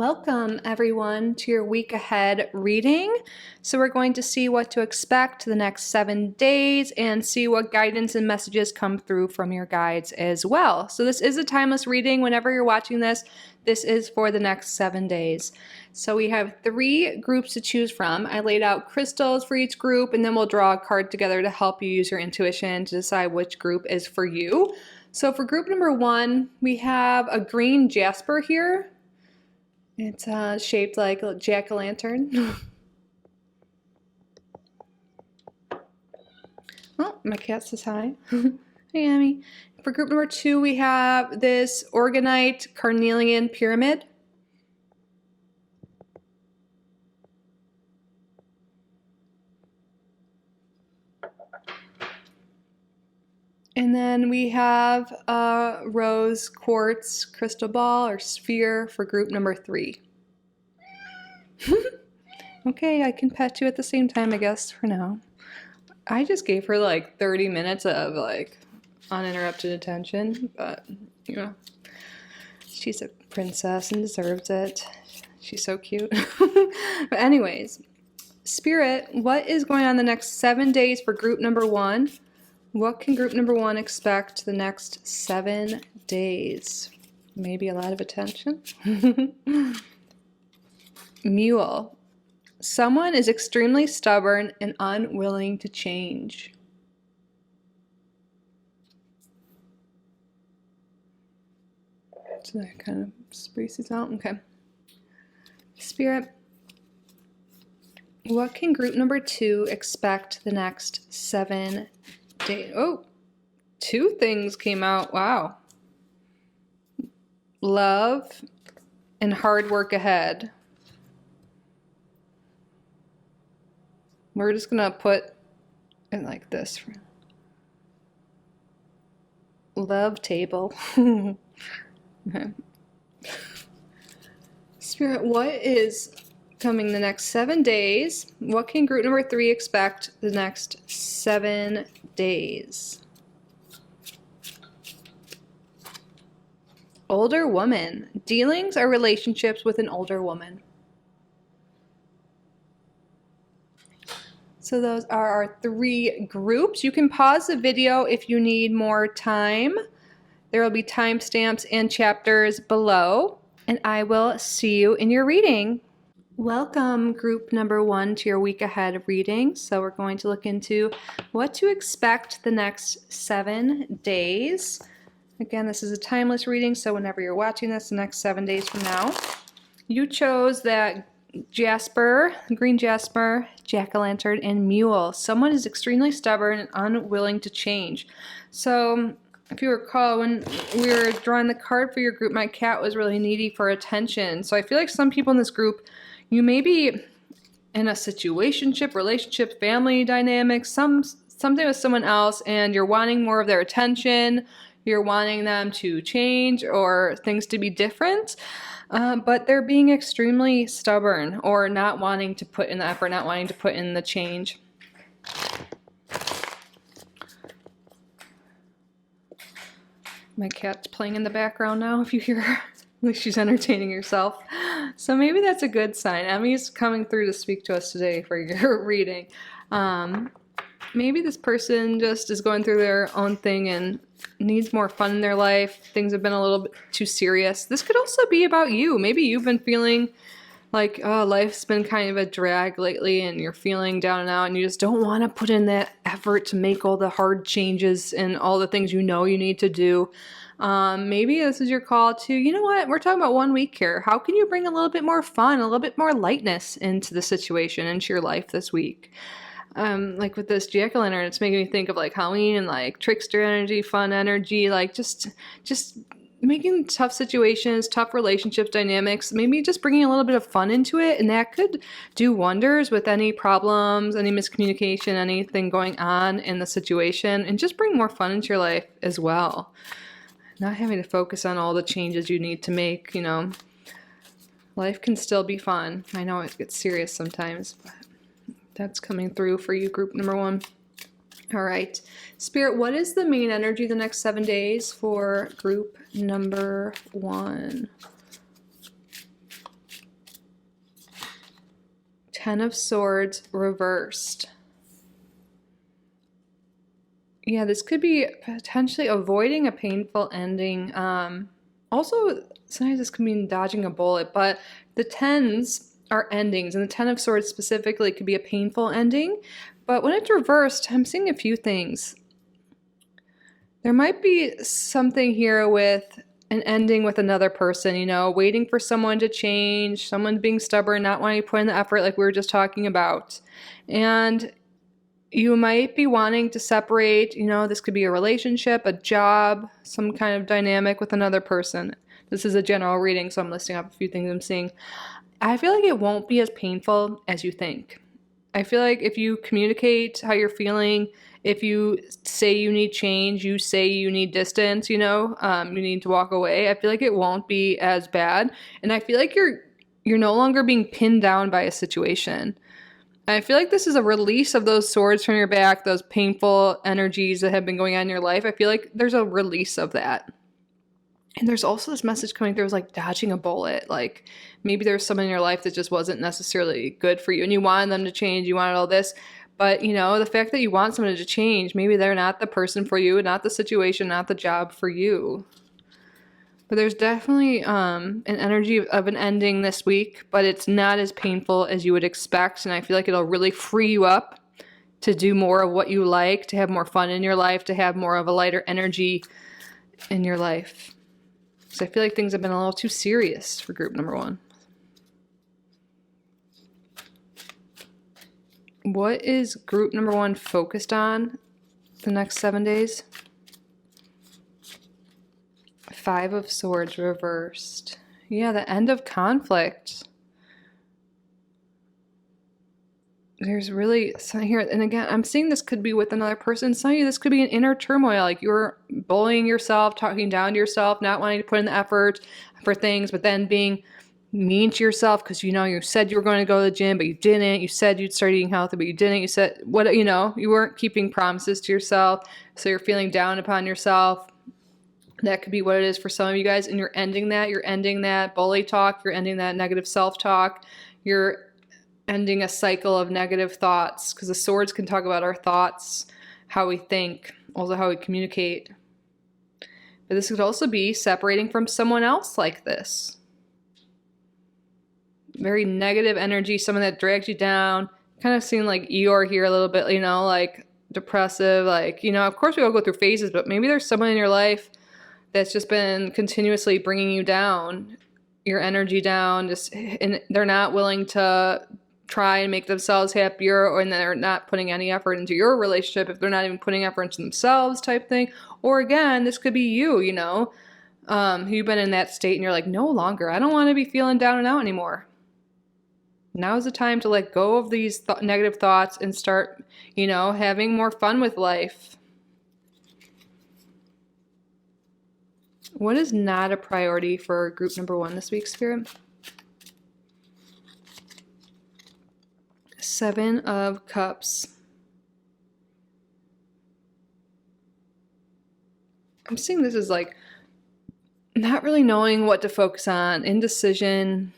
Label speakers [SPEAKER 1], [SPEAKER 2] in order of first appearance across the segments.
[SPEAKER 1] Welcome everyone to your week ahead reading. So we're going to see what to expect the next 7 days and see what guidance and messages come through from your guides as well. So this is a timeless reading. Whenever you're watching this, this is for the next 7 days. So we have 3 groups to choose from. I laid out crystals for each group, and then we'll draw a card together to help you use your intuition to decide which group is for you. So for group number 1, we have a green jasper here. It's shaped like a jack-o'-lantern. Oh, my cat says hi. Hey, Amy. For group number 2, we have this organite carnelian pyramid. And then we have a rose quartz crystal ball or sphere for group number 3. Okay, I can pet you at the same time, I guess, for now. I just gave her like 30 minutes of like uninterrupted attention, but you know, she's a princess and deserves it. She's so cute. But anyways, Spirit, what is going on the next 7 days for group number 1? What can group number 1 expect the next 7 days? Maybe a lot of attention. Mule. Someone is extremely stubborn and unwilling to change. So that kind of spaces out. Okay. Spirit. What can group number 2 expect the next 7 days? Oh, 2 things came out. Wow. Love and hard work ahead. We're just gonna put it like this. Love table. Okay. Spirit, what is coming the next 7 days? What can group number 3 expect the next 7 days? Older woman. Dealings or relationships with an older woman. So those are our 3 groups. You can pause the video if you need more time. There will be timestamps and chapters below, and I will see you in your reading. Welcome group number 1 to your week ahead reading. So we're going to look into what to expect the next 7 days. Again, this is a timeless reading, so whenever you're watching this the next 7 days from now, you chose that jasper, green jasper, jack-o'-lantern, and mule. Someone is extremely stubborn and unwilling to change. So if you recall, when we were drawing the card for your group, my cat was really needy for attention. So I feel like some people in this group, you may be in a situationship, relationship, family dynamic, something with someone else, and you're wanting more of their attention. You're wanting them to change or things to be different. But they're being extremely stubborn or not wanting to put in the effort, not wanting to put in the change. My cat's playing in the background now, if you hear her. Like she's entertaining herself. So maybe that's a good sign. Emmy's coming through to speak to us today for your reading. Maybe this person just is going through their own thing and needs more fun in their life. Things have been a little bit too serious. This could also be about you. Maybe you've been feeling like, oh, life's been kind of a drag lately and you're feeling down and out and you just don't want to put in that effort to make all the hard changes and all the things you know you need to do. Maybe this is your call to, you know what, we're talking about 1 week here. How can you bring a little bit more fun, a little bit more lightness into the situation, into your life this week? Like with this jack-o'-lantern, it's making me think of like Halloween and like trickster energy, fun energy, like just making tough situations, tough relationships, dynamics, maybe just bringing a little bit of fun into it, and that could do wonders with any problems, any miscommunication, anything going on in the situation, and just bring more fun into your life as well. Not having to focus on all the changes you need to make, you know. Life can still be fun. I know it gets serious sometimes, but that's coming through for you, group number 1. All right. Spirit, what is the main energy the next 7 days for group number 1? Ten of Swords reversed. Yeah, this could be potentially avoiding a painful ending. Also, sometimes this could mean dodging a bullet, but the tens are endings, and the Ten of Swords specifically could be a painful ending. But when it's reversed, I'm seeing a few things. There might be something here with an ending with another person, you know, waiting for someone to change, someone being stubborn, not wanting to put in the effort like we were just talking about. And you might be wanting to separate, you know, this could be a relationship, a job, some kind of dynamic with another person. This is a general reading, so I'm listing up a few things I'm seeing. I feel like it won't be as painful as you think. I feel like if you communicate how you're feeling, if you say you need change, you say you need distance, you know, you need to walk away, I feel like it won't be as bad. And I feel like you're no longer being pinned down by a situation. I feel like this is a release of those swords from your back, those painful energies that have been going on in your life. I feel like there's a release of that. And there's also this message coming through, like dodging a bullet. Like maybe there's someone in your life that just wasn't necessarily good for you and you wanted them to change, you wanted all this. But, you know, the fact that you want someone to change, maybe they're not the person for you, not the situation, not the job for you. But there's definitely an energy of an ending this week, but it's not as painful as you would expect. And I feel like it'll really free you up to do more of what you like, to have more fun in your life, to have more of a lighter energy in your life. So I feel like things have been a little too serious for group number one. What is group number one focused on the next 7 days? Five of Swords reversed. Yeah, the end of conflict. There's really something here. And again, I'm seeing this could be with another person. Some of you, this could be an inner turmoil. Like you're bullying yourself, talking down to yourself, not wanting to put in the effort for things, but then being mean to yourself because, you know, you said you were going to go to the gym, but you didn't. You said you'd start eating healthy, but you didn't. You said, what, you know, you weren't keeping promises to yourself. So you're feeling down upon yourself. That could be what it is for some of you guys. And you're ending that. You're ending that bully talk. You're ending that negative self-talk. You're ending a cycle of negative thoughts, because the swords can talk about our thoughts, how we think, also how we communicate. But this could also be separating from someone else like this. Very negative energy, someone that drags you down. Kind of seeing like Eeyore here a little bit, you know, like depressive, like, you know, of course we all go through phases, but maybe there's someone in your life that's just been continuously bringing you down, your energy down, just, and they're not willing to try and make themselves happier, or and they're not putting any effort into your relationship if they're not even putting effort into themselves type thing. Or again, this could be you, you know, you've been in that state and you're like, no longer, I don't want to be feeling down and out anymore. Now is the time to let go of these negative thoughts and start, you know, having more fun with life. What is not a priority for group number one this week, Spirit? Seven of Cups. I'm seeing this as like not really knowing what to focus on, indecision,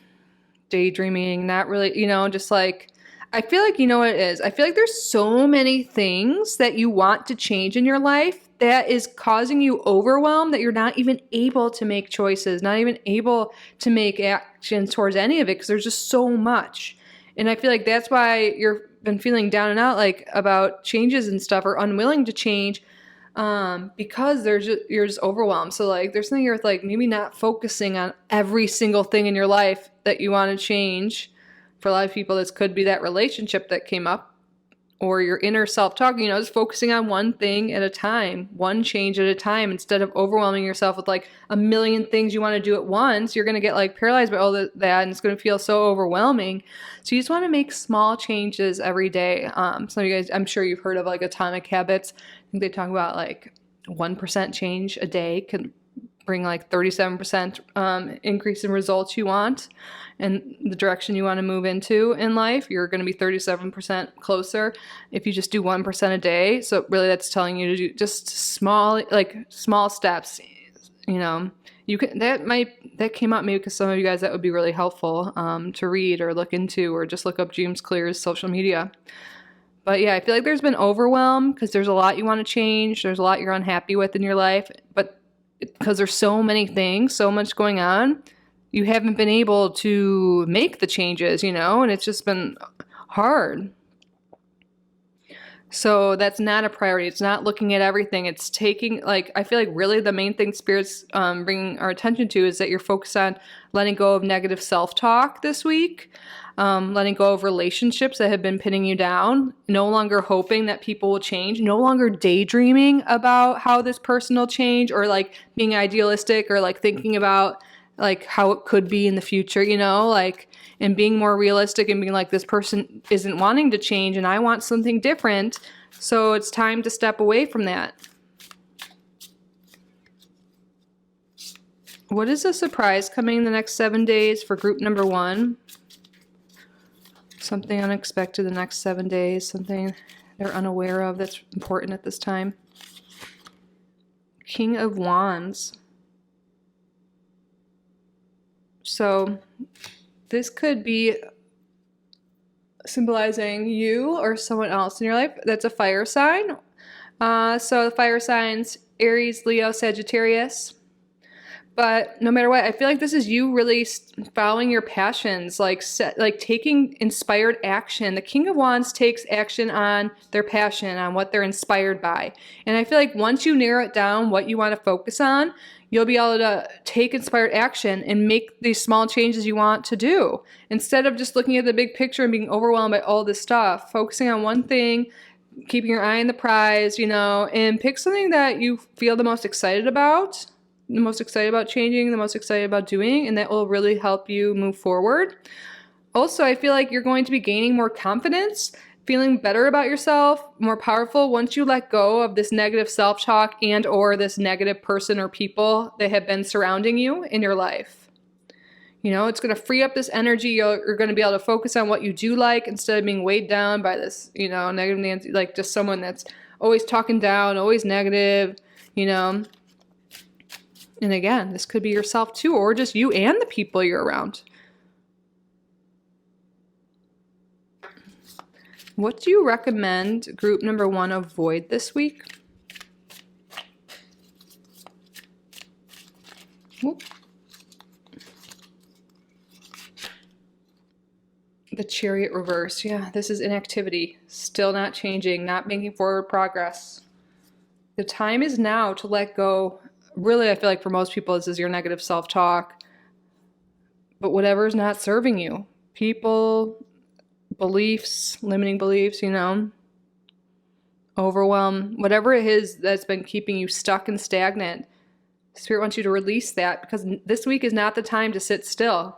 [SPEAKER 1] daydreaming, not really, you know, just like, I feel like, you know what it is? I feel like there's so many things that you want to change in your life that is causing you overwhelm that you're not even able to make choices, not even able to make actions towards any of it, because there's just so much. And I feel like that's why you've been feeling down and out, like about changes and stuff, or unwilling to change, because you're just overwhelmed. So like there's something here with like maybe not focusing on every single thing in your life that you want to change. For a lot of people, this could be that relationship that came up, or your inner self-talk, you know, just focusing on one thing at a time, one change at a time, instead of overwhelming yourself with like a million things you want to do at once. You're going to get like paralyzed by all that, and it's going to feel so overwhelming. So you just want to make small changes every day. Some of you guys, I'm sure you've heard of like atomic habits. I think they talk about like 1% change a day can bring like 37% increase in results you want and the direction you want to move into in life. You're going to be 37% closer if you just do 1% a day. So really that's telling you to do just small steps, you know, you can, that came up maybe because some of you guys, that would be really helpful to read or look into, or just look up James Clear's social media. But yeah, I feel like there's been overwhelm because there's a lot you want to change. There's a lot you're unhappy with in your life, but because there's so many things, so much going on, you haven't been able to make the changes, and it's just been hard. So that's not a priority. It's not looking at everything. It's taking, I feel like really the main thing Spirit's bringing our attention to is that you're focused on letting go of negative self-talk this week, letting go of relationships that have been pinning you down, no longer hoping that people will change, no longer daydreaming about how this person will change, or being idealistic, or thinking about how it could be in the future, and being more realistic and being this person isn't wanting to change and I want something different. So it's time to step away from that. What is a surprise coming in the next 7 days for group number 1? Something unexpected the next 7 days, something they're unaware of that's important at this time. King of Wands. So this could be symbolizing you or someone else in your life that's a fire sign. So the fire signs, Aries, Leo, Sagittarius. But no matter what, I feel like this is you really following your passions, taking inspired action. The King of Wands takes action on their passion, on what they're inspired by. And I feel like once you narrow it down what you want to focus on, you'll be able to take inspired action and make these small changes you want to do. Instead of just looking at the big picture and being overwhelmed by all this stuff, focusing on one thing, keeping your eye on the prize, and pick something that you feel the most excited about changing, the most excited about doing, and that will really help you move forward. Also, I feel like you're going to be gaining more confidence, feeling better about yourself, more powerful once you let go of this negative self-talk and or this negative person or people that have been surrounding you in your life. It's going to free up this energy. You're going to be able to focus on what you do like instead of being weighed down by this, negative Nancy, just someone that's always talking down, always negative, And again, this could be yourself too, or just you and the people you're around. What do you recommend group number 1 avoid this week? Whoop. The Chariot reverse. Yeah, this is inactivity. Still not changing, not making forward progress. The time is now to let go. Really, I feel like for most people, this is your negative self-talk. But whatever's not serving you. People, beliefs, limiting beliefs, overwhelm, whatever it is that's been keeping you stuck and stagnant. Spirit wants you to release that because this week is not the time to sit still.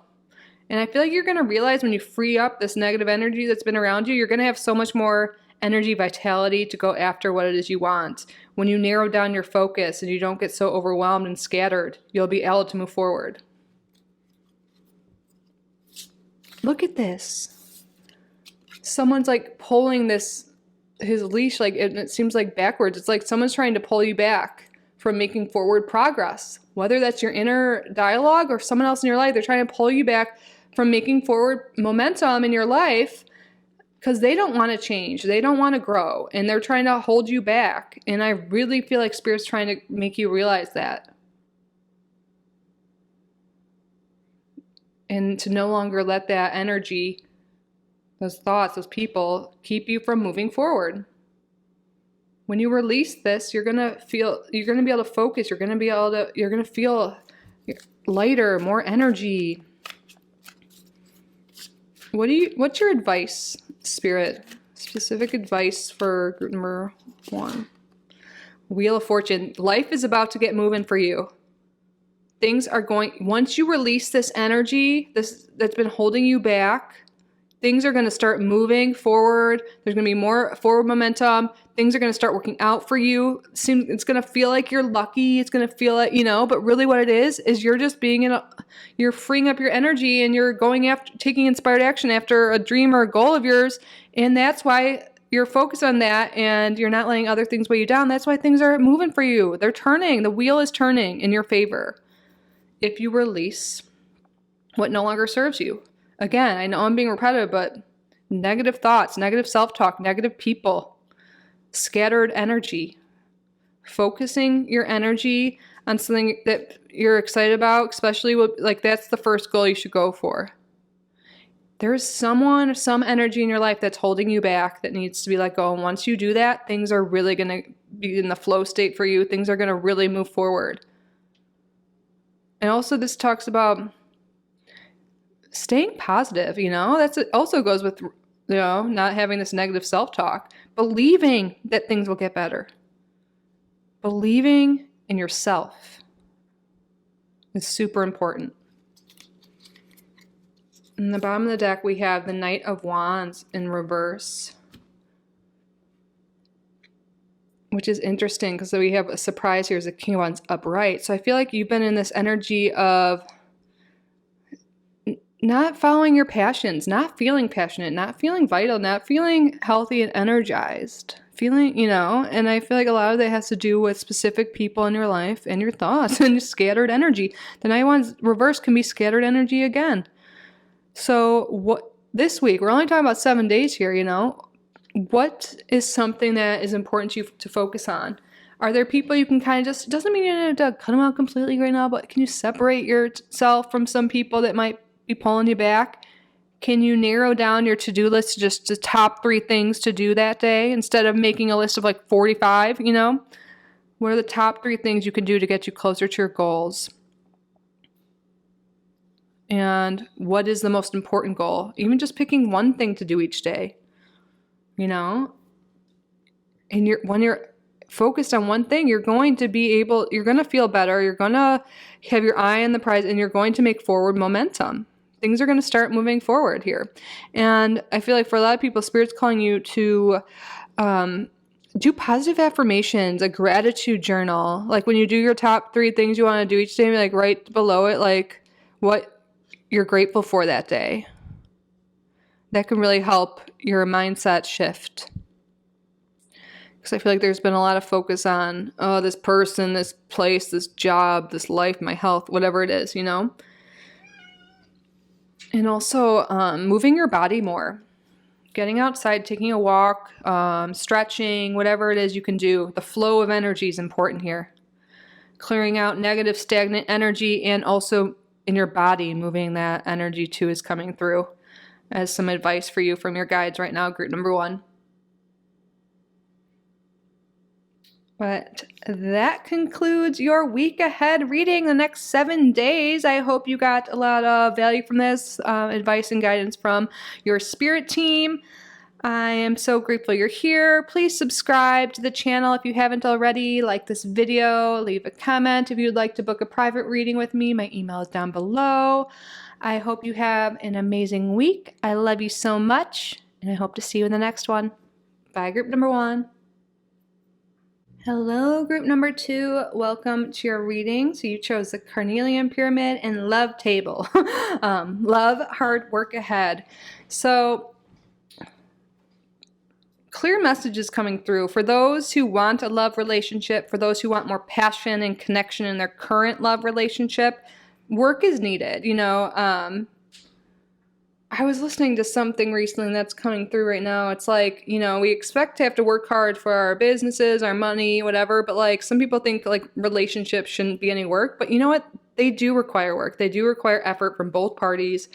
[SPEAKER 1] And I feel like you're going to realize when you free up this negative energy that's been around you, you're going to have so much more energy, vitality to go after what it is you want. When you narrow down your focus and you don't get so overwhelmed and scattered, you'll be able to move forward. Look at this. Someone's pulling his leash, and it seems backwards. It's like someone's trying to pull you back from making forward progress. Whether that's your inner dialogue or someone else in your life, they're trying to pull you back from making forward momentum in your life because they don't want to change. They don't want to grow, and they're trying to hold you back. And I really feel like Spirit's trying to make you realize that. And to no longer let that energy, those thoughts, those people keep you from moving forward. When you release this, you're going to be able to focus. You're going to feel lighter, more energy. What's your advice, Spirit? Specific advice for group number 1. Wheel of Fortune. Life is about to get moving for you. Things are once you release this energy, that's been holding you back, things are going to start moving forward. There's going to be more forward momentum. Things are going to start working out for you. It's going to feel like you're lucky. It's going to feel like, but really what it is you're just you're freeing up your energy and you're going after, taking inspired action after a dream or a goal of yours. And that's why you're focused on that and you're not letting other things weigh you down, that's why things are moving for you. They're turning. The wheel is turning in your favor if you release what no longer serves you. Again, I know I'm being repetitive, but negative thoughts, negative self-talk, negative people, scattered energy. Focusing your energy on something that you're excited about, especially like that's the first goal you should go for. There's someone, some energy in your life that's holding you back that needs to be let go. And once you do that, things are really going to be in the flow state for you. Things are going to really move forward. And also this talks about staying positive, that's it also goes with, not having this negative self-talk, believing that things will get better. Believing in yourself is super important. In the bottom of the deck, we have the Knight of Wands in reverse, which is interesting because we have a surprise here as the King of Wands upright. So I feel like you've been in this energy of not following your passions, not feeling passionate, not feeling vital, not feeling healthy and energized. Feeling, and I feel like a lot of that has to do with specific people in your life and your thoughts and scattered energy. The Knight of Wands reverse can be scattered energy again. So what this week, we're only talking about 7 days here, what is something that is important to you to focus on? Are there people you can kind of just, doesn't mean you need to cut them out completely right now, but can you separate yourself from some people that might be pulling you back? Can you narrow down your to-do list to just the top 3 things to do that day instead of making a list of like 45, What are the top 3 things you can do to get you closer to your goals? And what is the most important goal? Even just picking one thing to do each day, And when you're focused on one thing, you're going to feel better. You're going to have your eye on the prize and you're going to make forward momentum. Things are going to start moving forward here. And I feel like for a lot of people, Spirit's calling you to do positive affirmations, a gratitude journal. Like when you do your top 3 things you want to do each day, like right below it, like what you're grateful for that day. That can really help your mindset shift. Because I feel like there's been a lot of focus on, this person, this place, this job, this life, my health, whatever it is, And also moving your body more. Getting outside, taking a walk, stretching, whatever it is you can do. The flow of energy is important here. Clearing out negative, stagnant energy, and also in your body, moving that energy too is coming through as some advice for you from your guides right now, group number 1. But that concludes your week ahead reading, the next 7 days. I hope you got a lot of value from this, advice and guidance from your spirit team. I am so grateful you're here. Please subscribe to the channel if you haven't already. Like this video, leave a comment if you'd like to book a private reading with me. My email is down below. I hope you have an amazing week. I love you so much, and I hope to see you in the next one. Bye, group number 1. Hello, group number 2. Welcome to your reading. So you chose the Carnelian Pyramid and Love Table. Love, hard work ahead. So clear messages coming through for those who want a love relationship, for those who want more passion and connection in their current love relationship. Work is needed. I was listening to something recently that's coming through right now. It's like, we expect to have to work hard for our businesses, our money, whatever. But like some people think like relationships shouldn't be any work. But you know what? They do require work. They do require effort from both parties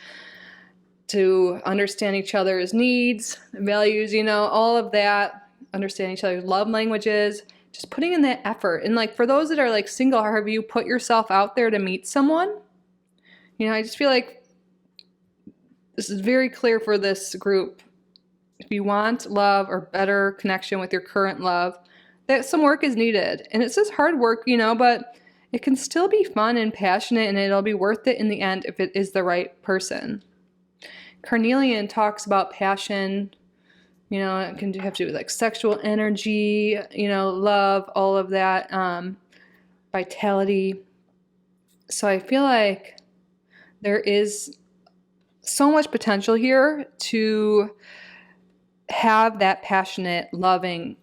[SPEAKER 1] to understand each other's needs, values, all of that. Understand each other's love languages. Just putting in that effort. And like for those that are like single, have you put yourself out there to meet someone? I just feel like this is very clear for this group. If you want love or better connection with your current love, that some work is needed. And it says hard work, but it can still be fun and passionate, and it'll be worth it in the end if it is the right person. Carnelian talks about passion. It can have to do with like sexual energy, love, all of that, vitality. So I feel like there is so much potential here to have that passionate, loving,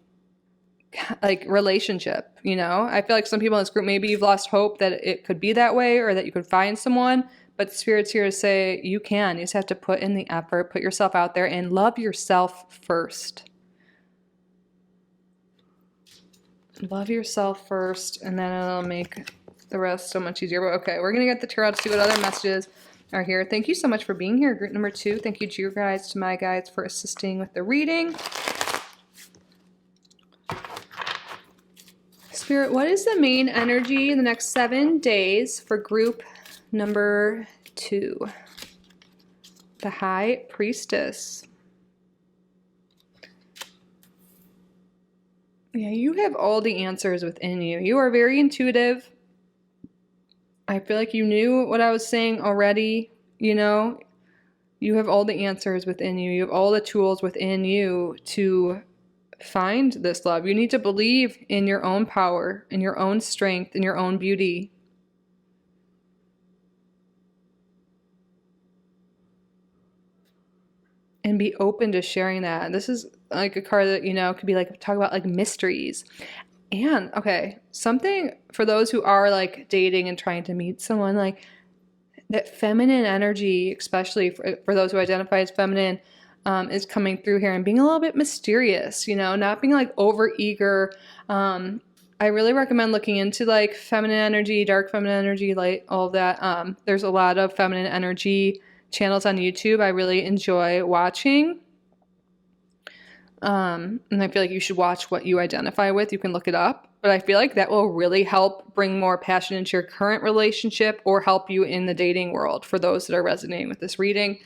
[SPEAKER 1] like, relationship, you know? I feel like some people in this group, maybe you've lost hope that it could be that way or that you could find someone, but Spirit's here to say you can. You just have to put in the effort, put yourself out there, and love yourself first. Love yourself first, and then it'll make the rest so much easier. But okay, we're going to get the tarot to see what other messages are here. Thank you so much for being here, group number 2. Thank you to your guides, to my guides, for assisting with the reading. Spirit, what is the main energy in the next 7 days for group number 2? The High Priestess. Yeah, you have all the answers within you. You are very intuitive. I feel like you knew what I was saying already, you know? You have all the answers within you. You have all the tools within you to find this love. You need to believe in your own power, in your own strength, in your own beauty. And be open to sharing that. This is like a card that, you know, could be like, talk about like mysteries. And okay, something for those who are like dating and trying to meet someone, like that feminine energy, especially for those who identify as feminine, is coming through here and being a little bit mysterious, you know, not being like over eager. I really recommend looking into like feminine energy, dark feminine energy, light, all of that. There's a lot of feminine energy channels on YouTube I really enjoy watching. And I feel like you should watch what you identify with. You can look it up, but I feel like that will really help bring more passion into your current relationship or help you in the dating world for those that are resonating with this reading.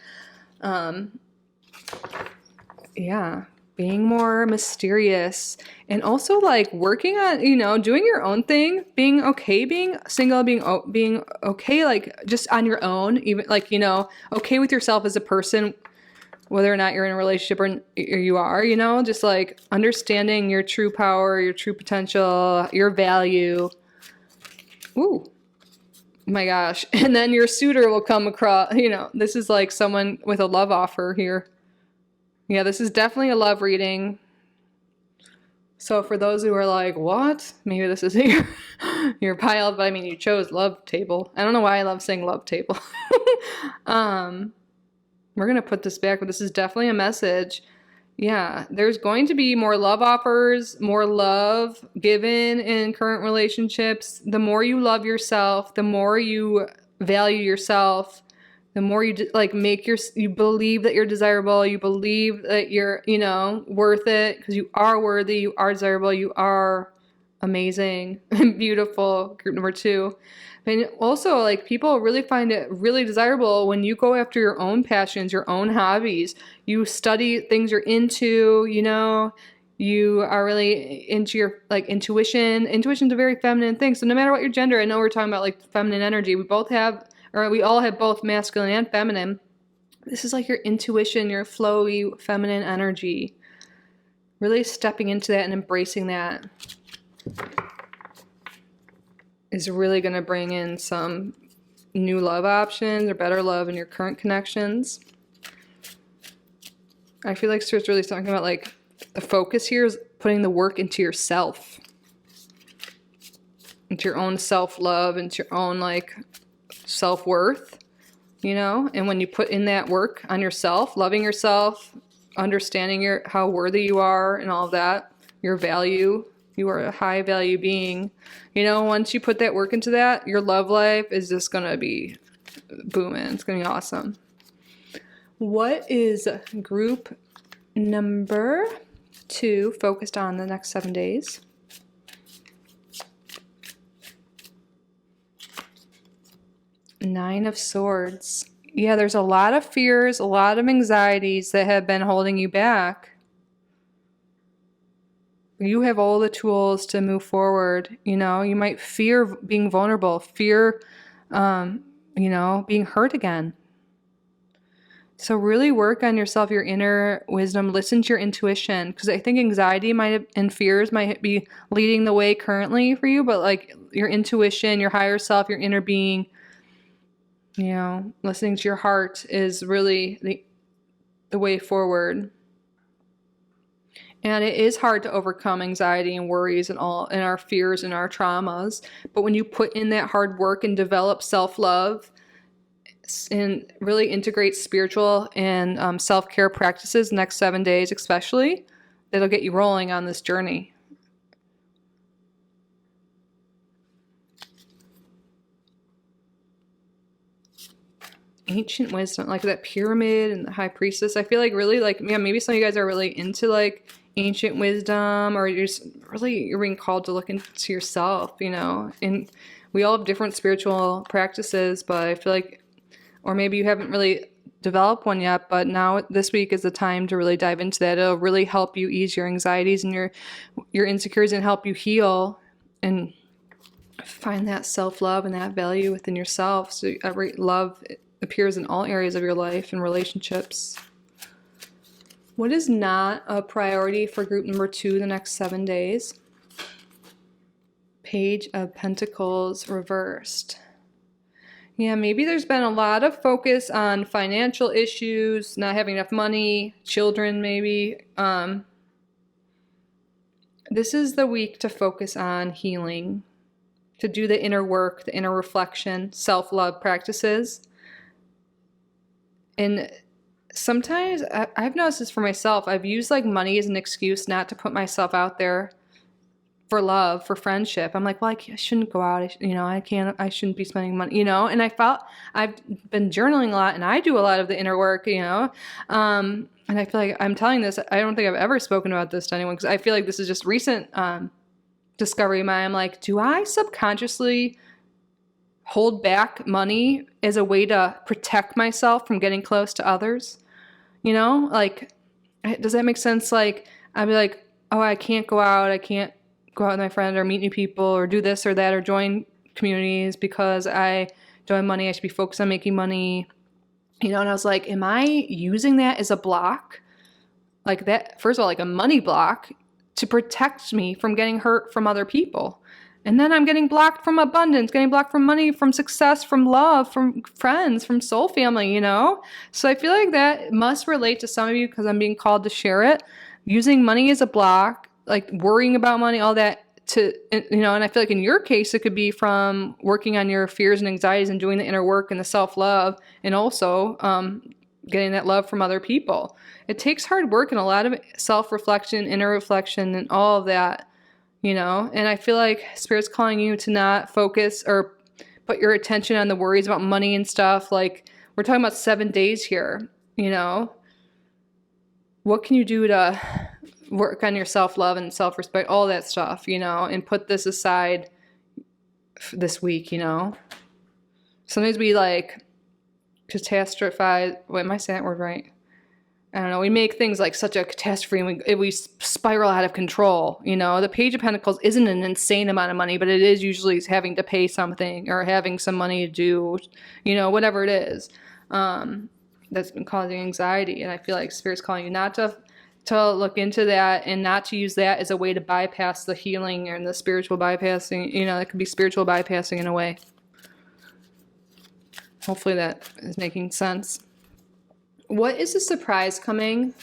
[SPEAKER 1] Yeah, being more mysterious and also like working on, you know, doing your own thing, being okay, being single, being okay, like just on your own, even like, you know, okay with yourself as a person, whether or not you're in a relationship or you are, you know, just like understanding your true power, your true potential, your value. Ooh, my gosh. And then your suitor will come across, you know, this is like someone with a love offer here. Yeah, this is definitely a love reading. So for those who are like, what? Maybe this is your pile, but I mean, you chose love table. I don't know why I love saying love table. We're going to put this back, but this is definitely a message. Yeah, there's going to be more love offers, more love given in current relationships. The more you love yourself, the more you value yourself, the more you like you believe that you're desirable, you believe that you're, you know, worth it because you are worthy, you are desirable, you are amazing and beautiful, group number 2. And also, like, people really find it really desirable when you go after your own passions, your own hobbies. You study things you're into, you know, you are really into your, like, intuition. Intuition's a very feminine thing. So no matter what your gender, I know we're talking about, like, feminine energy. We all have both masculine and feminine. This is like your intuition, your flowy feminine energy. Really stepping into that and embracing that is really going to bring in some new love options or better love in your current connections. I feel like Spirit's really talking about, like, the focus here is putting the work into yourself, into your own self-love, into your own, like, self-worth, you know? And when you put in that work on yourself, loving yourself, understanding how worthy you are and all of that, your value, you are a high value being. You know, once you put that work into that, your love life is just going to be booming. It's going to be awesome. What is group number 2 focused on the next 7 days? Nine of Swords. Yeah, there's a lot of fears, a lot of anxieties that have been holding you back. You have all the tools to move forward. You know, you might fear being vulnerable, fear, you know, being hurt again. So really work on yourself, your inner wisdom, listen to your intuition, because I think anxiety and fears might be leading the way currently for you, but like your intuition, your higher self, your inner being, you know, listening to your heart is really the way forward. And it is hard to overcome anxiety and worries and all, and our fears and our traumas. But when you put in that hard work and develop self-love and really integrate spiritual and self-care practices next 7 days especially, that'll get you rolling on this journey. Ancient wisdom, like that pyramid and the high priestess. I feel like really like, yeah, maybe some of you guys are really into like ancient wisdom, or you're being called to look into yourself, you know. And we all have different spiritual practices, but I feel like, or maybe you haven't really developed one yet, but now this week is the time to really dive into that. It'll really help you ease your anxieties and your insecurities and help you heal and find that self-love and that value within yourself. So every love appears in all areas of your life and relationships. What is not a priority for group number 2 the next 7 days? Page of Pentacles reversed. Yeah, maybe there's been a lot of focus on financial issues, not having enough money, children maybe. This is the week to focus on healing, to do the inner work, the inner reflection, self-love practices. And sometimes I've noticed this for myself. I've used like money as an excuse not to put myself out there for love, for friendship. I'm like, well, I shouldn't go out. I shouldn't be spending money, you know? And I felt I've been journaling a lot and I do a lot of the inner work, you know? And I feel like I'm telling this, I don't think I've ever spoken about this to anyone because I feel like this is just recent discovery of mine. I'm like, do I subconsciously hold back money as a way to protect myself from getting close to others? You know, like, does that make sense? Like, I'd be like, oh, I can't go out. I can't go out with my friend or meet new people or do this or that or join communities because I don't have money. I should be focused on making money. You know, and I was like, am I using that as a block? Like that, first of all, like a money block to protect me from getting hurt from other people. And then I'm getting blocked from abundance, getting blocked from money, from success, from love, from friends, from soul family, you know? So I feel like that must relate to some of you because I'm being called to share it. Using money as a block, like worrying about money, all that to, you know, and I feel like in your case, it could be from working on your fears and anxieties and doing the inner work and the self-love and also getting that love from other people. It takes hard work and a lot of self-reflection, inner reflection, and all of that. You know, and I feel like Spirit's calling you to not focus or put your attention on the worries about money and stuff. Like, we're talking about 7 days here, you know. What can you do to work on your self-love and self-respect, all that stuff, you know, and put this aside this week, you know. Sometimes we like catastrophize. Wait, am I saying that word right? I don't know, we make things like such a catastrophe and we spiral out of control, you know. The Page of Pentacles isn't an insane amount of money, but it is usually having to pay something or having some money to do, you know, whatever it is that's been causing anxiety. And I feel like Spirit's calling you not to look into that and not to use that as a way to bypass the healing and the spiritual bypassing, you know. It could be spiritual bypassing in a way. Hopefully that is making sense. What is a surprise coming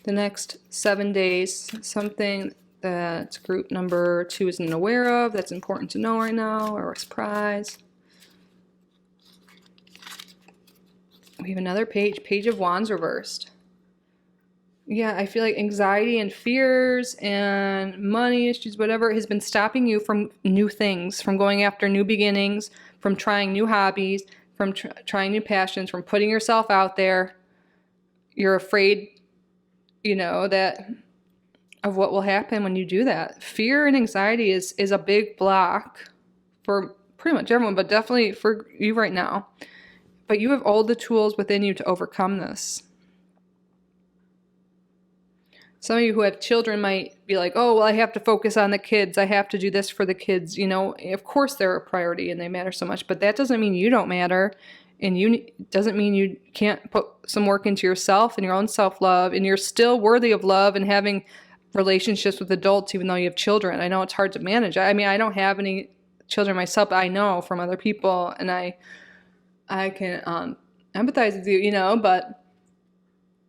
[SPEAKER 1] the next 7 days? Something that group number 2 isn't aware of that's important to know right now, or a surprise. We have another Page of Wands reversed. Yeah, I feel like anxiety and fears and money issues, whatever, has been stopping you from new things, from going after new beginnings, from trying new hobbies, from trying new passions, from putting yourself out there. You're afraid, you know, that of what will happen when you do that. Fear and anxiety is a big block for pretty much everyone, but definitely for you right now. But you have all the tools within you to overcome this. Some of you who have children might be like, oh, well, I have to focus on the kids. I have to do this for the kids. You know, of course they're a priority and they matter so much, but that doesn't mean you don't matter. And doesn't mean you can't put some work into yourself and your own self-love, and you're still worthy of love and having relationships with adults, even though you have children. I know it's hard to manage. I mean, I don't have any children myself, but I know from other people, and I can empathize with you, you know, but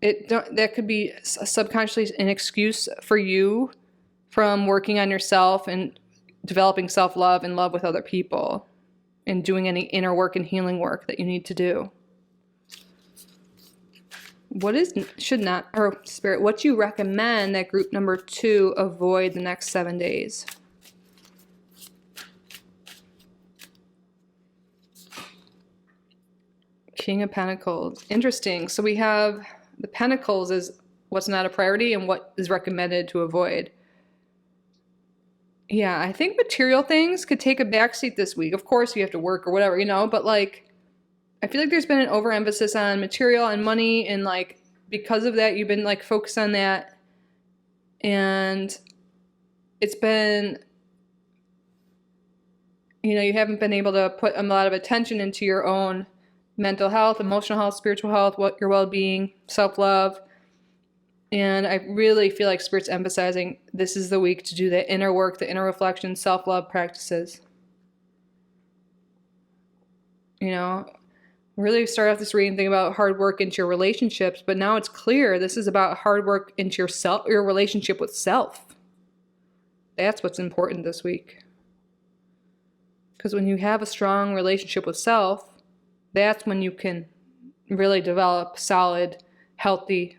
[SPEAKER 1] that could be subconsciously an excuse for you from working on yourself and developing self-love and love with other people and doing any inner work and healing work that you need to do. What you recommend that group number 2 avoid the next 7 days? King of Pentacles. Interesting. So we have the Pentacles is what's not a priority and what is recommended to avoid. Yeah, I think material things could take a backseat this week. Of course, you have to work or whatever, but like, I feel like there's been an overemphasis on material and money, and like, because of that, you've been like focused on that, and it's been, you haven't been able to put a lot of attention into your own mental health, emotional health, spiritual health, your well-being, self-love. And I really feel like Spirit's emphasizing this is the week to do the inner work, the inner reflection, self-love practices. Really start off this reading thinking about hard work into your relationships, but now it's clear this is about hard work into your relationship with self. That's what's important this week. Because when you have a strong relationship with self, that's when you can really develop solid, healthy,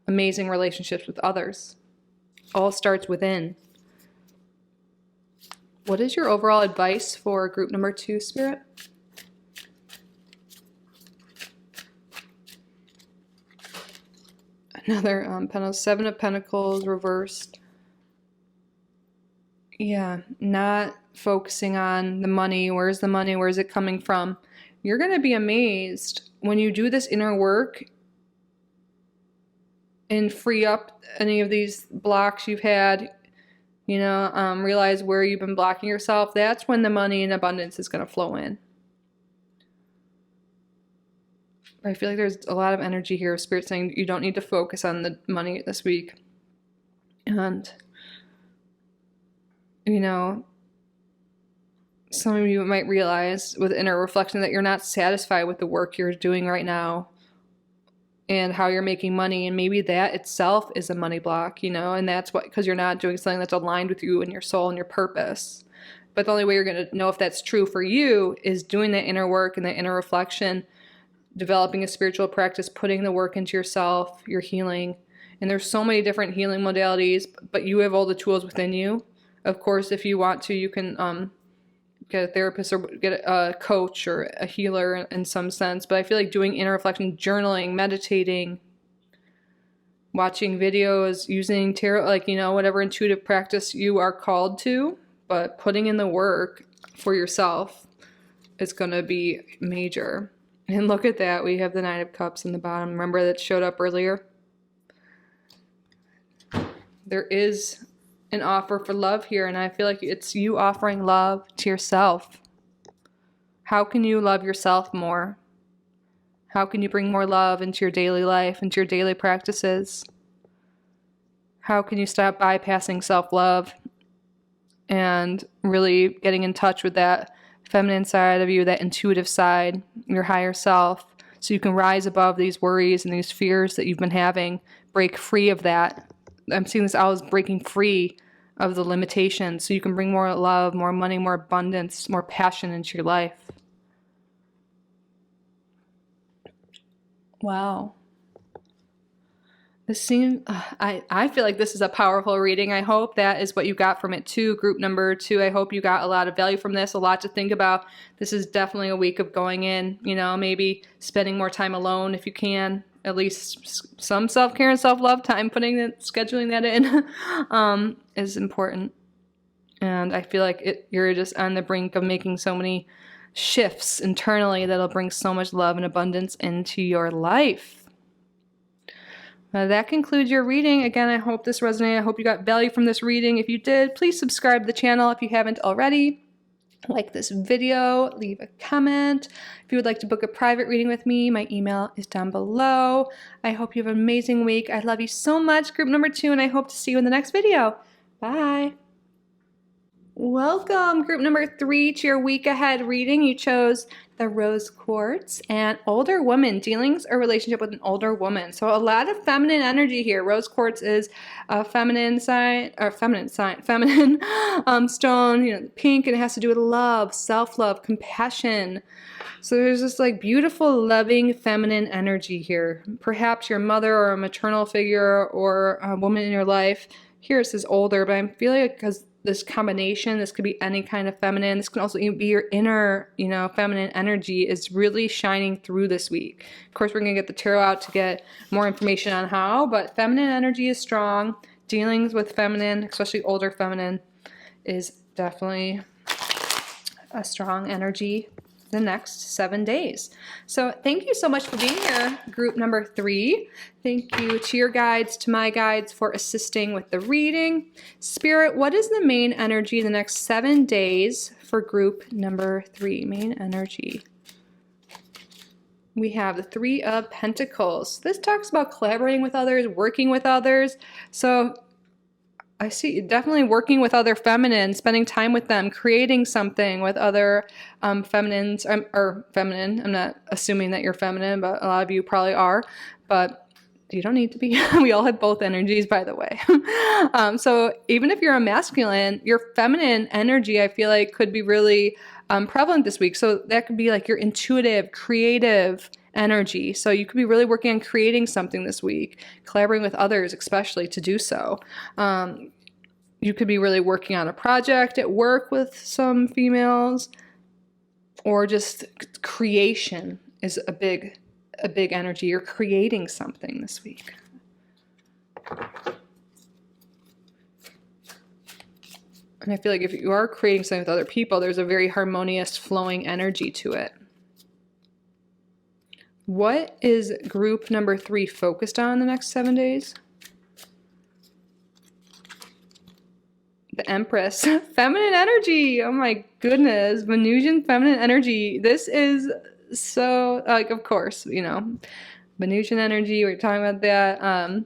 [SPEAKER 1] amazing relationships with others. All starts within. What is your overall advice for group number 2, Spirit? Another Pentacles, 7 of Pentacles reversed. Yeah, not focusing on the money. Where's the money? Where's it coming from? You're going to be amazed when you do this inner work and free up any of these blocks you've had, realize where you've been blocking yourself. That's when the money and abundance is going to flow in. I feel like there's a lot of energy here. Spirit saying you don't need to focus on the money this week. And, some of you might realize with inner reflection that you're not satisfied with the work you're doing right now and how you're making money. And maybe that itself is a money block, and that's because you're not doing something that's aligned with you and your soul and your purpose. But the only way you're going to know if that's true for you is doing that inner work and that inner reflection, developing a spiritual practice, putting the work into yourself, your healing. And there's so many different healing modalities, but you have all the tools within you. Of course, if you want to, you can get a therapist or get a coach or a healer in some sense. But I feel like doing inner reflection, journaling, meditating, watching videos, using tarot, whatever intuitive practice you are called to, but putting in the work for yourself is going to be major. And look at that. We have the 9 of Cups in the bottom. Remember that showed up earlier? There is an offer for love here, and I feel like it's you offering love to yourself. How can you love yourself more? How can you bring more love into your daily life, into your daily practices? How can you stop bypassing self-love and really getting in touch with that feminine side of you, that intuitive side, your higher self, so you can rise above these worries and these fears that you've been having, break free of that. I'm seeing this out as breaking free of the limitations so you can bring more love, more money, more abundance, more passion into your life. Wow. This seems, I feel like this is a powerful reading. I hope that is what you got from it too. Group number 2, I hope you got a lot of value from this, a lot to think about. This is definitely a week of going in, maybe spending more time alone if you can. At least some self-care and self-love time, scheduling that in is important. And I feel like you're just on the brink of making so many shifts internally that'll bring so much love and abundance into your life. That concludes your reading. Again, I hope this resonated. I hope you got value from this reading. If you did, please subscribe to the channel if you haven't already. Like this video, leave a comment. If you would like to book a private reading with me, my email is down below. I hope you have an amazing week. I love you so much, group number 2, and I hope to see you in the next video. Bye. Welcome, group number 3, to your week ahead reading. You chose the rose quartz, and older woman, dealings or relationship with an older woman. So a lot of feminine energy here. Rose quartz is a feminine sign, or feminine stone, you know, pink, and it has to do with love, self-love, compassion. So there's this like beautiful, loving, feminine energy here. Perhaps your mother or a maternal figure or a woman in your life. Here it says older, but I'm feeling like because this combination, this could be any kind of feminine. This can also even be your inner, you know, feminine energy is really shining through this week. Of course, we're going to get the tarot out to get more information on how, but feminine energy is strong. Dealings with feminine, especially older feminine, is definitely a strong energy the next 7 days. So thank you so much for being here, group number 3. Thank you to your guides, to my guides for assisting with the reading. Spirit, what is the main energy the next 7 days for group number 3? Main energy. We have the 3 of Pentacles. This talks about collaborating with others, working with others. So I see definitely working with other feminine, spending time with them, creating something with other feminines, or feminine. I'm not assuming that you're feminine, but a lot of you probably are, but you don't need to be. We all have both energies, by the way. So even if you're a masculine, your feminine energy, I feel like, could be really prevalent this week. So that could be like your intuitive, creative energy. So you could be really working on creating something this week, collaborating with others, especially to do so. You could be really working on a project at work with some females, or just creation is a big energy. You're creating something this week. And I feel like if you are creating something with other people, there's a very harmonious, flowing energy to it. What is group number 3 focused on the next 7 days? The Empress. Feminine energy. Oh my goodness. Venusian feminine energy. This is so, like, of course, you know, Venusian energy. We're talking about that.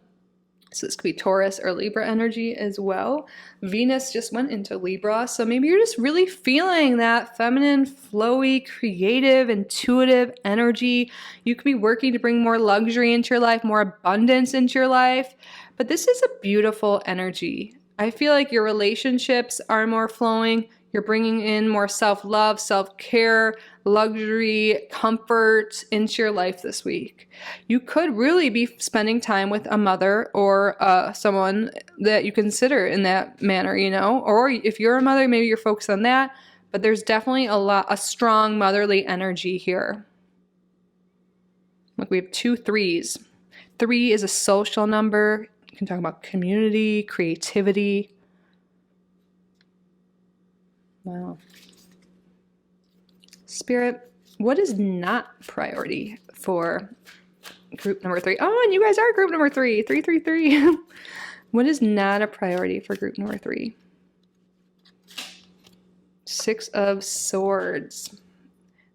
[SPEAKER 1] So this could be Taurus or Libra energy as well. Venus just went into Libra. So maybe you're just really feeling that feminine, flowy, creative, intuitive energy. You could be working to bring more luxury into your life, more abundance into your life. But this is a beautiful energy. I feel like your relationships are more flowing. You're bringing in more self-love, self-care, luxury, comfort into your life this week. You could really be spending time with a mother or someone that you consider in that manner, you know? Or if you're a mother, maybe you're focused on that. But there's definitely a strong motherly energy here. Look, we have 2 3s. 3 is a social number. You can talk about community, creativity. Wow. Spirit, what is not priority for group number 3? Oh, and you guys are group number 3. 333. What is not a priority for group number 3? 6 of Swords.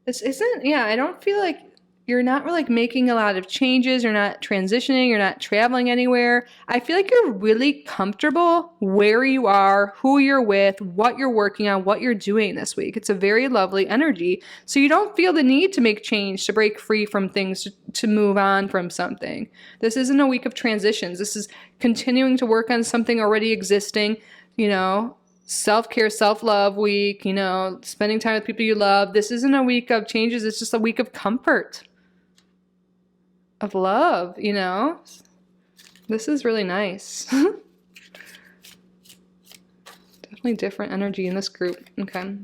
[SPEAKER 1] This isn't, yeah, I don't feel like you're not really like making a lot of changes. You're not transitioning. You're not traveling anywhere. I feel like you're really comfortable where you are, who you're with, what you're working on, what you're doing this week. It's a very lovely energy. So you don't feel the need to make change, to break free from things, to move on from something. This isn't a week of transitions. This is continuing to work on something already existing, you know, self-care, self-love week, you know, spending time with people you love. This isn't a week of changes. It's just a week of comfort, of love, you know. This is really nice. Definitely different energy in this group. Okay.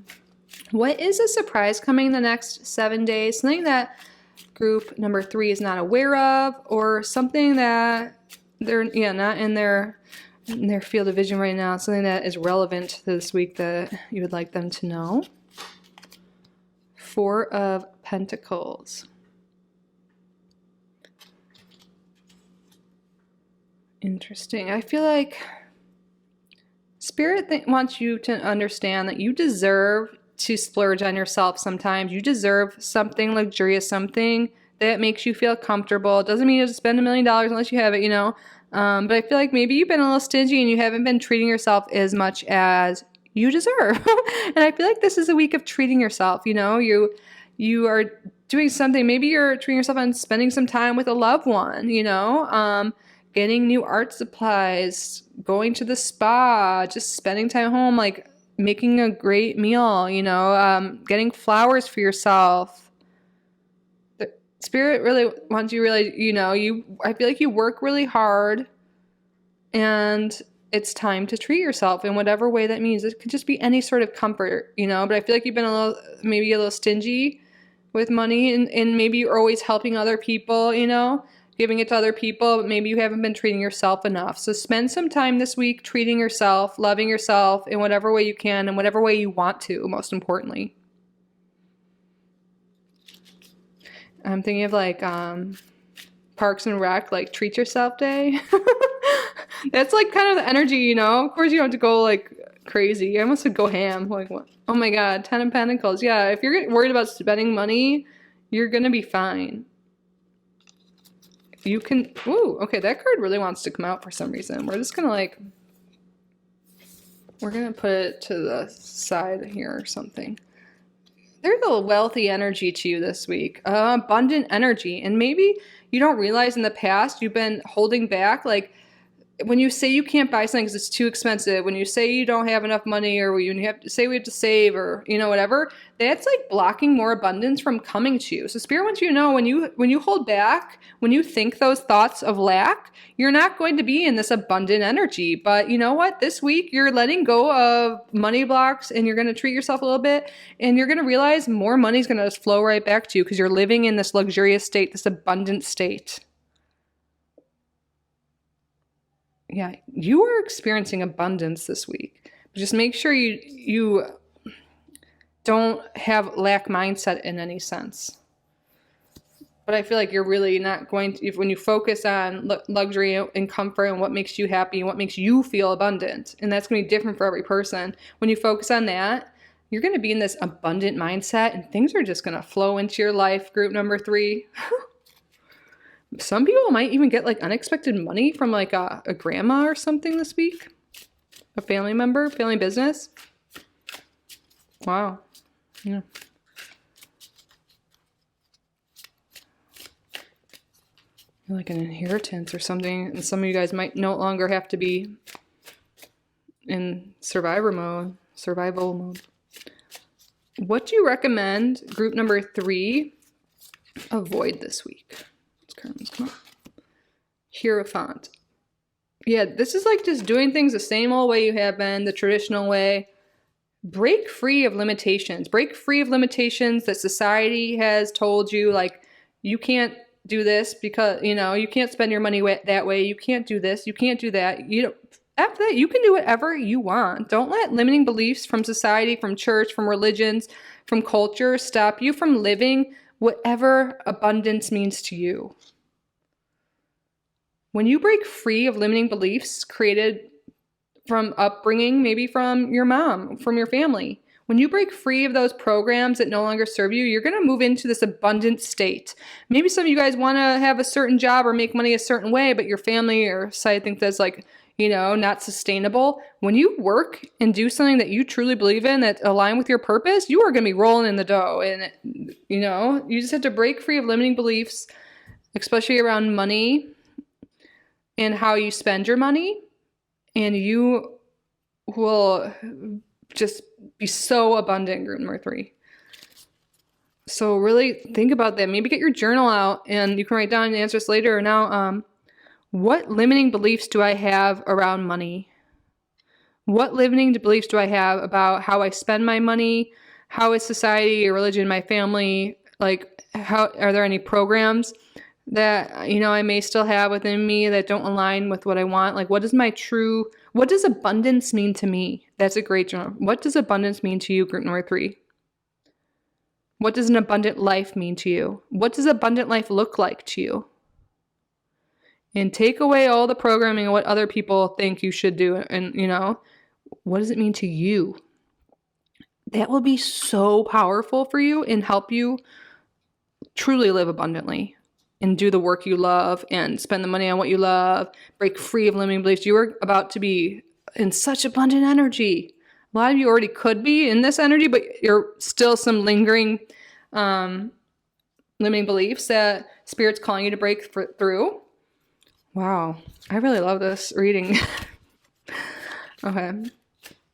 [SPEAKER 1] What is a surprise coming the next 7 days? Something that group number 3 is not aware of, or something that they're not in their field of vision right now. Something that is relevant to this week that you would like them to know. 4 of Pentacles. Interesting. I feel like Spirit wants you to understand that you deserve to splurge on yourself sometimes. You deserve something luxurious, something that makes you feel comfortable. It doesn't mean you have to spend $1 million unless you have it, you know. But I feel like maybe you've been a little stingy and you haven't been treating yourself as much as you deserve. And I feel like this is a week of treating yourself, you know. you are doing something. Maybe you're treating yourself on spending some time with a loved one, getting new art supplies, going to the spa, just spending time home, like making a great meal, getting flowers for yourself. The Spirit really wants you really, I feel like you work really hard, and it's time to treat yourself in whatever way that means. It could just be any sort of comfort, but I feel like you've been maybe a little stingy with money, and maybe you're always helping other people, giving it to other people, but maybe you haven't been treating yourself enough. So spend some time this week treating yourself, loving yourself in whatever way you can, and whatever way you want to, most importantly. I'm thinking of like Parks and Rec, like treat yourself day. That's like kind of the energy, Of course you don't have to go like crazy. I almost would go ham. Like, what? Oh my God, 10 of Pentacles. Yeah, if you're worried about spending money, you're gonna be fine. You can, ooh, okay, that card really wants to come out for some reason. We're just gonna we're gonna put it to the side here or something. There's a wealthy energy to you this week, abundant energy. And maybe you don't realize in the past you've been holding back, like when you say you can't buy something because it's too expensive, when you say you don't have enough money, or when you have to say we have to save, or whatever, that's like blocking more abundance from coming to you. So Spirit wants you to know, when you hold back, when you think those thoughts of lack, you're not going to be in this abundant energy. But you know what? This week you're letting go of money blocks, and you're going to treat yourself a little bit, and you're going to realize more money is going to just flow right back to you because you're living in this luxurious state, this abundant state. Yeah, you are experiencing abundance this week. Just make sure you don't have lack mindset in any sense. But I feel like you're really not going to, when you focus on luxury and comfort and what makes you happy and what makes you feel abundant, and that's going to be different for every person. When you focus on that, you're going to be in this abundant mindset, and things are just going to flow into your life, group number 3. Some people might even get like unexpected money from like a grandma or something this week. A family member, family business. Wow. Yeah. Like an inheritance or something. And some of you guys might no longer have to be in survival mode. What do you recommend, group number 3, avoid this week? Come on. Hierophant. Yeah, this is like just doing things the same old way you have been, the traditional way. Break free of limitations. Break free of limitations that society has told you, like, you can't do this because, you can't spend your money that way. You can't do this. You can't do that. After that, you can do whatever you want. Don't let limiting beliefs from society, from church, from religions, from culture stop you from living whatever abundance means to you. When you break free of limiting beliefs created from upbringing, maybe from your mom, from your family, when you break free of those programs that no longer serve you, you're going to move into this abundant state. Maybe some of you guys want to have a certain job or make money a certain way, but your family or society thinks that's like, not sustainable. When you work and do something that you truly believe in, that align with your purpose, you are going to be rolling in the dough. And, you just have to break free of limiting beliefs, especially around money and how you spend your money. And you will just be so abundant, group number 3. So really think about that. Maybe get your journal out and you can write down the answers later. Now, what limiting beliefs do I have around money? What limiting beliefs do I have about how I spend my money? How is society or religion, my family, like, how are there any programs that, I may still have within me that don't align with what I want? Like, what does abundance mean to me? That's a great journal. What does abundance mean to you, group number 3? What does an abundant life mean to you? What does abundant life look like to you? And take away all the programming and what other people think you should do. And, what does it mean to you? That will be so powerful for you and help you truly live abundantly and do the work you love and spend the money on what you love. Break free of limiting beliefs. You are about to be in such abundant energy. A lot of you already could be in this energy, but you're still some lingering limiting beliefs that Spirit's calling you to break through. Wow, I really love this reading. Okay,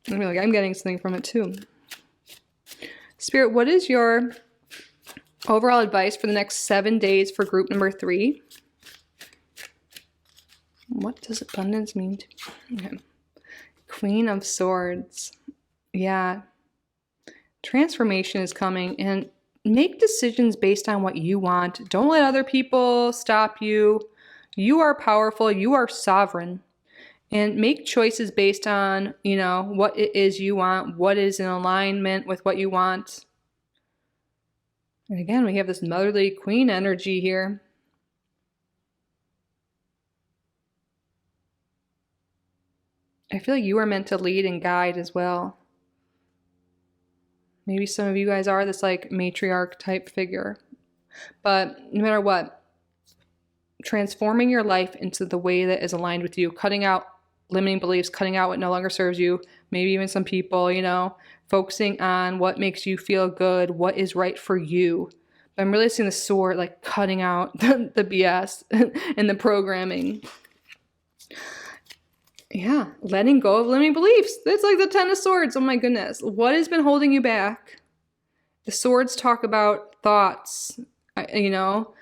[SPEAKER 1] I'm getting something from it too. Spirit, what is your overall advice for the next 7 days for group number 3? What does abundance mean to me? Okay. Queen of Swords. Yeah. Transformation is coming, and make decisions based on what you want. Don't let other people stop you. You are powerful. You are sovereign. And make choices based on, you know, what it is you want, what is in alignment with what you want. And again, we have this motherly queen energy here. I feel like you are meant to lead and guide as well. Maybe some of you guys are this like matriarch type figure. But no matter what, transforming your life into the way that is aligned with you, cutting out limiting beliefs, cutting out what no longer serves you, maybe even some people, you know, focusing on what makes you feel good, what is right for you. But I'm really seeing the sword like cutting out the BS and the programming. Yeah, letting go of limiting beliefs. It's like the 10 of Swords. Oh my goodness. What has been holding you back? The swords talk about thoughts, you know,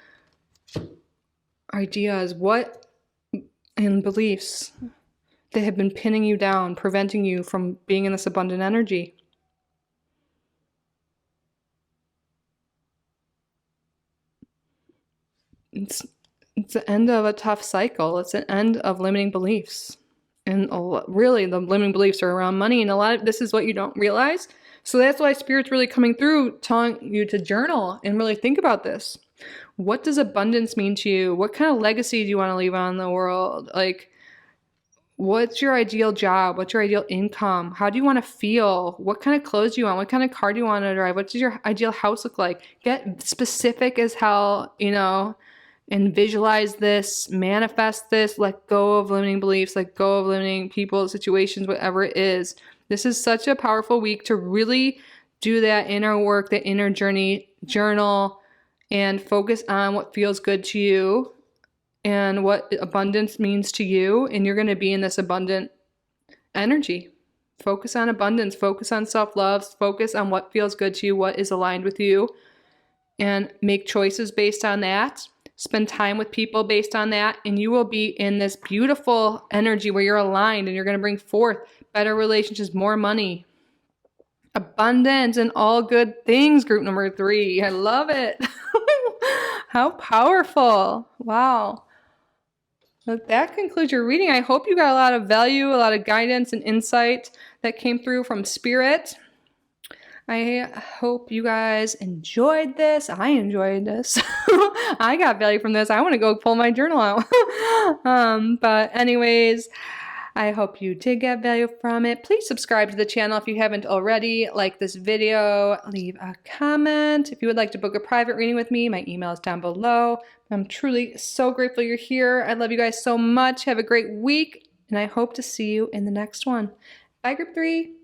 [SPEAKER 1] ideas, and beliefs that have been pinning you down, preventing you from being in this abundant energy. It's the end of a tough cycle. It's the end of limiting beliefs. And really, the limiting beliefs are around money, and a lot of this is what you don't realize. So that's why Spirit's really coming through, telling you to journal and really think about this. What does abundance mean to you? What kind of legacy do you want to leave on the world? Like, what's your ideal job? What's your ideal income? How do you want to feel? What kind of clothes do you want? What kind of car do you want to drive? What does your ideal house look like? Get specific as hell, you know, and visualize this, manifest this, let go of limiting beliefs, let go of limiting people, situations, whatever it is. This is such a powerful week to really do that inner work, that inner journey, journal, and focus on what feels good to you and what abundance means to you. And you're going to be in this abundant energy. Focus on abundance, focus on self-love, focus on what feels good to you, what is aligned with you, and make choices based on that. Spend time with people based on that, and you will be in this beautiful energy where you're aligned and you're going to bring forth better relationships, more money, abundance, and all good things. Group number 3. I love it. How powerful. Wow. Well, that concludes your reading. I hope you got a lot of value, a lot of guidance and insight that came through from Spirit. I hope you guys enjoyed this. I enjoyed this. I got value from this. I want to go pull my journal out. But anyways, I hope you did get value from it. Please subscribe to the channel if you haven't already. Like this video, leave a comment. If you would like to book a private reading with me, my email is down below. I'm truly so grateful you're here. I love you guys so much. Have a great week, and I hope to see you in the next one. Bye, Group 3.